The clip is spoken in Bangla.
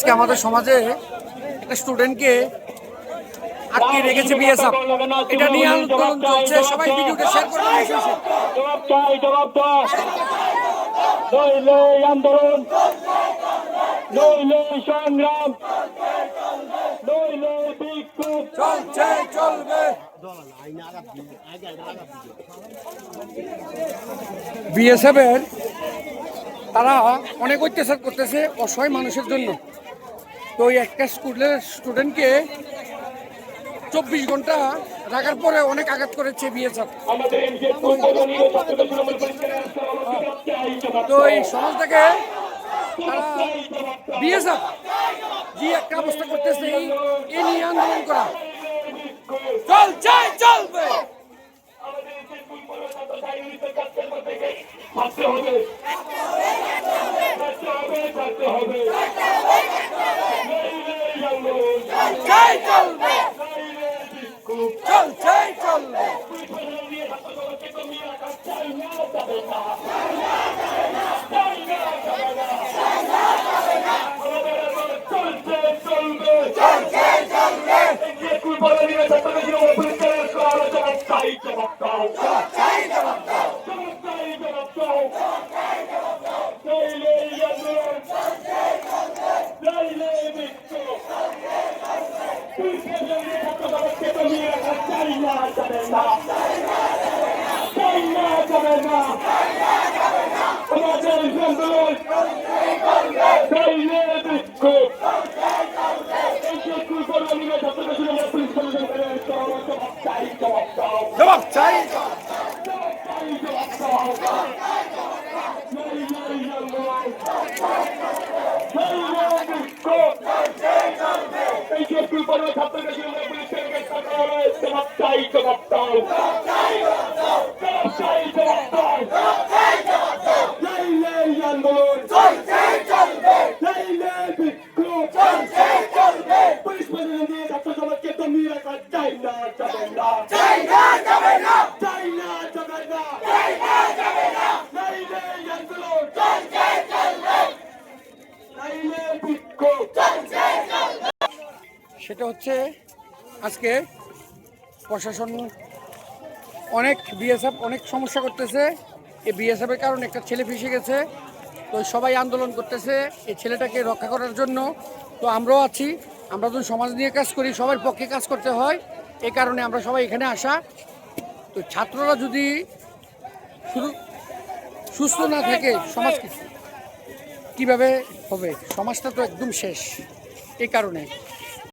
আজকে আমাদের সমাজে একটা স্টুডেন্টকে আটকে রেখেছে বিএসএফ, এটা নিয়ে আন্দোলন চলছে। সবাই ভিডিওটা শেয়ার করবেন। নইলে আন্দোলন, নইলে সংগ্রাম, নইলে বিক্ষোভ চলছে, চলবে। বিএসএফ এর তারা অনেক অত্যাচার করতেছে অসহায় মানুষের জন্য। তো ওই একটা স্টুডেন্টকে 24 ঘন্টা রাখার পরে অনেক আঘাত করেছে বিএসএফ। তো এই সমাজ থেকে তারা বিএসএফ যে একটা অবস্থা করতেছে এই নিয়ে আন্দোলন করা চলছে, চলবে। চলছে, চলবে। জবাব চাই। সেটা হচ্ছে আজকে প্রশাসন অনেক বিএসএফ অনেক সমস্যা করতেছে। এই বিএসএফের কারণে একটা ছেলে ফেঁসে গেছে। তো সবাই আন্দোলন করতেছে এই ছেলেটাকে রক্ষা করার জন্য। তো আমরাও আছি, আমরা যখন সমাজ নিয়ে কাজ করি সবার পক্ষে কাজ করতে হয়, এই কারণে আমরা সবাই এখানে আসা। তো ছাত্ররা যদি শুধু সুস্থ না থাকে সমাজ কীভাবে হবে? সমাজটা তো একদম শেষ। এই কারণে